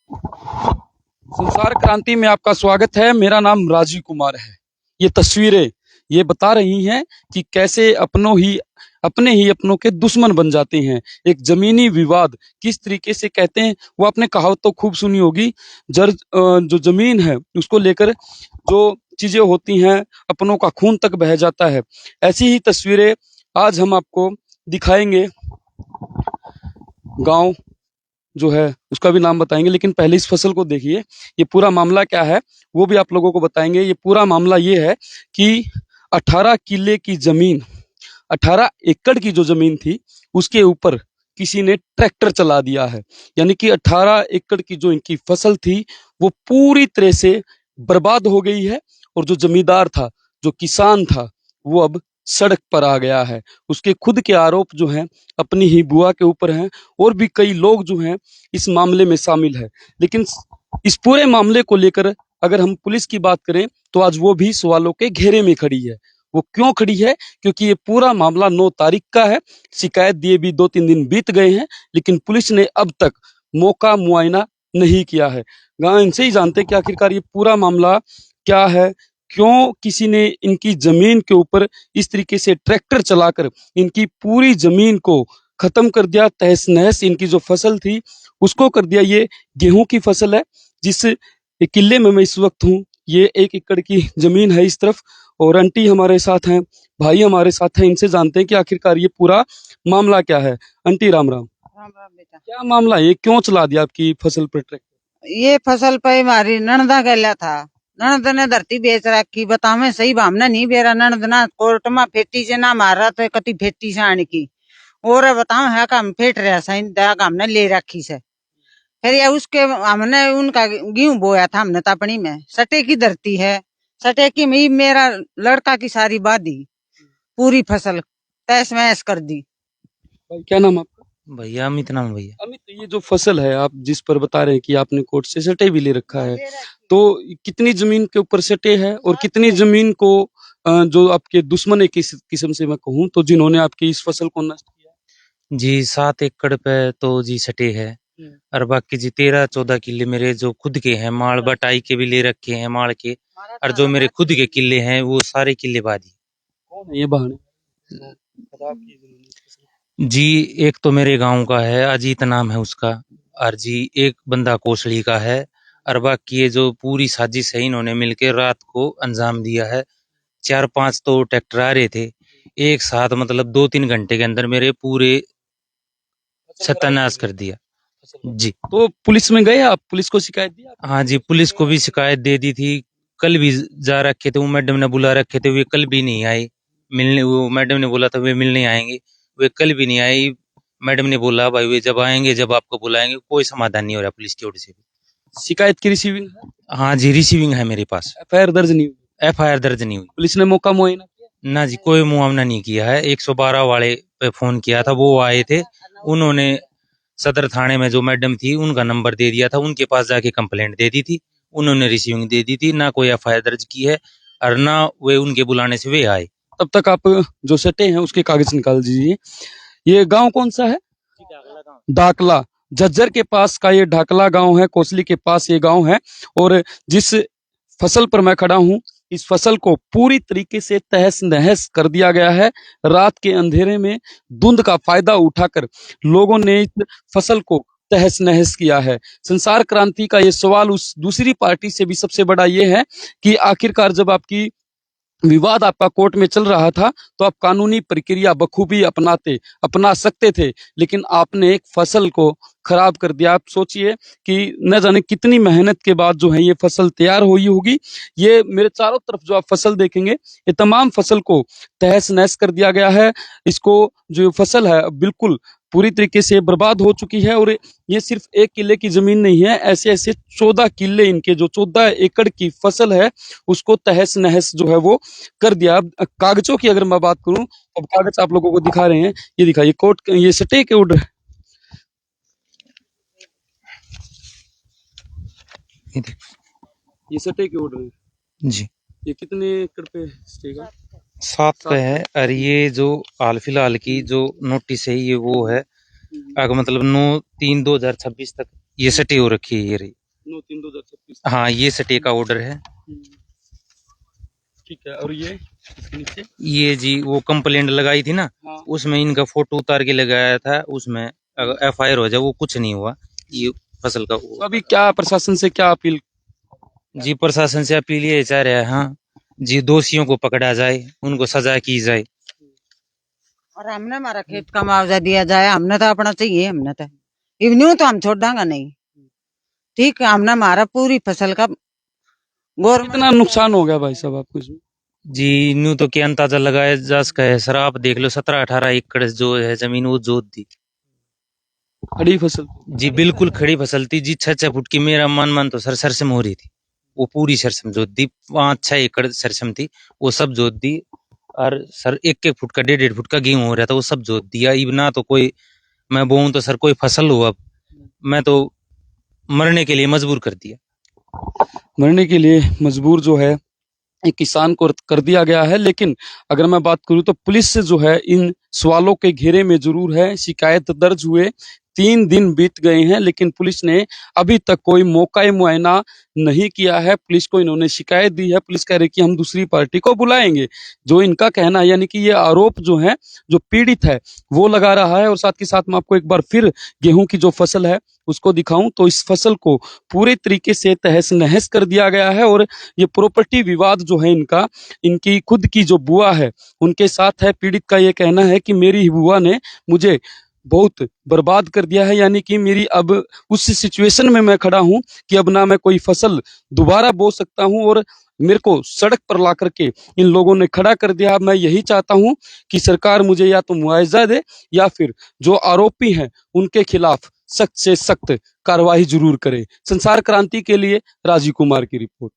संसार क्रांति में आपका स्वागत है। मेरा नाम राजीव कुमार है। ये तस्वीरें ये बता रही हैं कि कैसे अपने ही अपनों के दुश्मन बन जाते हैं। एक जमीनी विवाद किस तरीके से कहते हैं, वो आपने कहावत तो खूब सुनी होगी। जो जमीन है उसको लेकर जो चीजें होती हैं, अपनों का खून तक बह जाता है। ऐसी ही तस्वीरें आज हम आपको दिखाएंगे। गांव जो है उसका भी नाम बताएंगे, लेकिन पहले इस फसल को देखिए। ये पूरा मामला क्या है वो भी आप लोगों को बताएंगे। ये पूरा मामला ये है कि 18 किले की जमीन, 18 एकड़ की जो जमीन थी उसके ऊपर किसी ने ट्रैक्टर चला दिया है। यानी कि 18 एकड़ की जो इनकी फसल थी वो पूरी तरह से बर्बाद हो गई है। और जो जमींदार था, जो किसान था, वो अब सड़क पर आ गया है। उसके खुद के आरोप जो हैं अपनी ही बुआ के ऊपर हैं, और भी कई लोग जो हैं इस मामले में शामिल है। लेकिन इस पूरे मामले को लेकर अगर हम पुलिस की बात करें तो आज वो भी सवालों के घेरे में खड़ी है। वो क्यों खड़ी है? क्योंकि ये पूरा मामला 9 तारीख का है। शिकायत दिए भी 2-3 दिन बीत गए हैं, लेकिन पुलिस ने अब तक मौका मुआयना नहीं किया है। गांव इनसे ही जानते हैं कि आखिरकार ये पूरा मामला क्या है, क्यों किसी ने इनकी जमीन के ऊपर इस तरीके से ट्रैक्टर चलाकर इनकी पूरी जमीन को खत्म कर दिया, तहस नहस इनकी जो फसल थी उसको कर दिया। ये गेहूं की फसल है जिस किले में मैं इस वक्त हूँ। ये 1 एकड़ की जमीन है इस तरफ, और आंटी हमारे साथ हैं, भाई हमारे साथ हैं। इनसे जानते हैं कि आखिरकार ये पूरा मामला क्या है। आंटी राम राम। राम राम बेटा। क्या मामला है? ये क्यों चला दिया आपकी फसल पर ट्रैक्टर? ये फसल पे हमारी ननदा गला था। ननद ने धरती बेच रखी, बतावे सही भावना नहीं बेरा। ननद ना कोर्ट में फेटी से ना मारा तो कति फेटी से आने की और बताओ है का हम फेट रहा सही हमने ले रखी से। फिर ये उसके हमने उनका गेहूं बोया था हमने तो अपनी में। सटे की धरती है, सटे की में मेरा लड़का की सारी बादी पूरी फसल तैस मैस कर दी। भाई क्या नाम आपका? भैया अमित नाम है भैया। अमित, ये जो फसल है आप जिस पर बता रहे हैं कि आपने कोर्ट से सटे भी ले रखा है, तो कितनी जमीन के ऊपर सटे है और कितनी जमीन को जो आपके दुश्मन है, किस किस्म से मैं कहूँ तो, जिन्होंने आपकी इस फसल को नष्ट किया? जी 7 एकड़ पे तो जी सटे है, और बाकी जी 13-14 किले मेरे जो खुद के हैं, माल बटाई के भी ले रखे हैं माल के, और जो मेरे खुद के किले हैं वो सारे किले बादी। कौन है ये बहाने खराब की जिन्होंने इस फसल को? जी एक तो मेरे गांव का है, अजीत नाम है उसका, और जी एक बंदा कोसली का है, और बाकी ये जो पूरी साजिश है इन्होंने मिलकर रात को अंजाम दिया है। 4-5 तो ट्रैक्टर आ रहे थे एक साथ, मतलब 2-3 घंटे के अंदर मेरे पूरे सत्यानाश कर दिया जी। तो पुलिस में गए आप? पुलिस को शिकायत दी आप? हाँ जी, पुलिस को भी शिकायत दे दी थी। कल भी जा रखे थे, वो मैडम ने बुला रखे थे, वे कल भी नहीं आए मिलने। वो मैडम ने बोला था वे मिलने आएंगे, वे कल भी नहीं आई। मैडम ने बोला भाई वे जब आएंगे, जब आपको बुलाएंगे। कोई समाधान नहीं हो रहा पुलिस की ओर से भी। शिकायत की रिसीविंग है? हाँ जी, रिसीविंग है मेरे पास। एफआईआर दर्ज नहीं हुई? एफआईआर दर्ज नहीं हुई। पुलिस ने मौका मुआयना किया? ना जी, कोई मुआवना नहीं किया है। 112 वाले पे फोन किया था, वो आए थे। उन्होंने सदर थाने में जो मैडम थी उनका नंबर दे दिया था, उनके पास जाके कंप्लेंट दे दी थी। उन्होंने रिसीविंग दे दी थी, ना कोई एफआईआर दर्ज की है, और ना वे उनके बुलाने से वे आए। तब तक आप जो सटे हैं उसके कागज निकाल दीजिए। ये गांव कौन सा है? डाकला। झज्जर के पास का ये ढाकला गांव है, कोसली के पास ये गांव है। और जिस फसल पर मैं खड़ा हूं, इस फसल को पूरी तरीके से तहस नहस कर दिया गया है। रात के अंधेरे में धुंध का फायदा उठाकर लोगों ने इस फसल को तहस नहस किया है। संसार क्रांति का ये सवाल उस दूसरी पार्टी से भी सबसे बड़ा ये है कि आखिरकार जब आपकी विवाद आपका कोर्ट में चल रहा था तो आप कानूनी प्रक्रिया बखूबी अपना सकते थे, लेकिन आपने एक फसल को खराब कर दिया। आप सोचिए कि न जाने कितनी मेहनत के बाद जो है ये फसल तैयार हुई होगी। ये मेरे चारों तरफ जो आप फसल देखेंगे, ये तमाम फसल को तहस नहस कर दिया गया है। इसको जो फसल है बिल्कुल पूरी तरीके से बर्बाद हो चुकी है। और ये सिर्फ 1 किले की जमीन नहीं है, ऐसे ऐसे 14 किले, इनके जो 14 एकड़ की फसल है उसको तहस नहस जो है वो कर दिया। अब कागजों की अगर मैं बात करूं, अब कागज आप लोगों को दिखा रहे हैं, ये दिखाइए कोर्ट, ये स्टे के ऑर्डर, ये स्टे के ऑर्डर है जी ये कितने एकड़ पे स्टे का? 7 पे है, और ये जो हाल फिलहाल की जो नोटिस है ये वो है, अगर मतलब 9/3/2026 तक ये सटे हो रखी है ये रही। 9/3/2026। हाँ ये सटे का ऑर्डर है। ठीक है, और ये इसके नीचे? ये जी वो कंप्लेंट लगाई थी ना, हाँ। उसमें इनका फोटो उतार के लगाया था, उसमें अगर एफआईआर हो जाए वो कुछ नहीं हुआ। ये फसल का तो अभी क्या प्रशासन से क्या अपील? जी प्रशासन से अपील ये चाह रहे हैं, हाँ जी दोषियों को पकड़ा जाए, उनको सजा की जाए। और हमने हमारा खेत का मुआवजा दिया जाए, हमने तो अपना चाहिए, हमने तो इवन्यू तो हम छोड़ांगा नहीं। ठीक है, हमने हमारा पूरी फसल का कितना नुकसान हो गया भाई साहब आपको इसमें? जी न्यू तो क्या अंदाजा लगाया जा सका है सर, आप देख लो 17-18 एकड़ जो है जमीन वो जोत दी। खड़ी फसल? जी बिल्कुल खड़ी फसल थी जी, 6-6 फुट की, मेरा मान तो सर सरसम हो रही थी, वो पूरी सरसम जोत दी, 5-6 एकड़ सरसम थी वो सब जोत दी। और सर 1-1 फुट का 1.5 फुट का गेहूं हो रहा था वो सब जोत दिया। इब ना तो कोई मैं बोऊं तो सर कोई फसल हो, अब मैं तो मरने के लिए मजबूर कर दिया। मरने के लिए मजबूर जो है एक किसान को कर दिया गया है। लेकिन अगर मैं बात करूं तो पुलिस से जो है इन सवालों के घेरे में जरूर है। शिकायत दर्ज हुए 3 दिन बीत गए हैं, लेकिन पुलिस ने अभी तक कोई मौका मुआयना नहीं किया है। पुलिस को इन्होंने शिकायत दी है, पुलिस कह रही कि हम दूसरी पार्टी को बुलाएंगे। जो इनका कहना है, यानी कि ये आरोप जो है जो पीड़ित है वो लगा रहा है। और साथ के साथ मैं आपको एक बार फिर गेहूं की जो फसल है उसको दिखाऊं तो इस फसल को पूरे तरीके से तहस नहस कर दिया गया है। और ये प्रॉपर्टी विवाद जो है इनका, इनकी खुद की जो बुआ है उनके साथ है। पीड़ित का ये कहना है कि मेरी ही बुआ ने मुझे बहुत बर्बाद कर दिया है, यानी कि मेरी अब उस सिचुएशन में मैं खड़ा हूं कि अब ना मैं कोई फसल दोबारा बो सकता हूं और मेरे को सड़क पर ला करके इन लोगों ने खड़ा कर दिया। मैं यही चाहता हूं कि सरकार मुझे या तो मुआवजा दे या फिर जो आरोपी हैं उनके खिलाफ सख्त से सख्त कार्रवाई जरूर करे। संसार क्रांति के लिए राजीव कुमार की रिपोर्ट।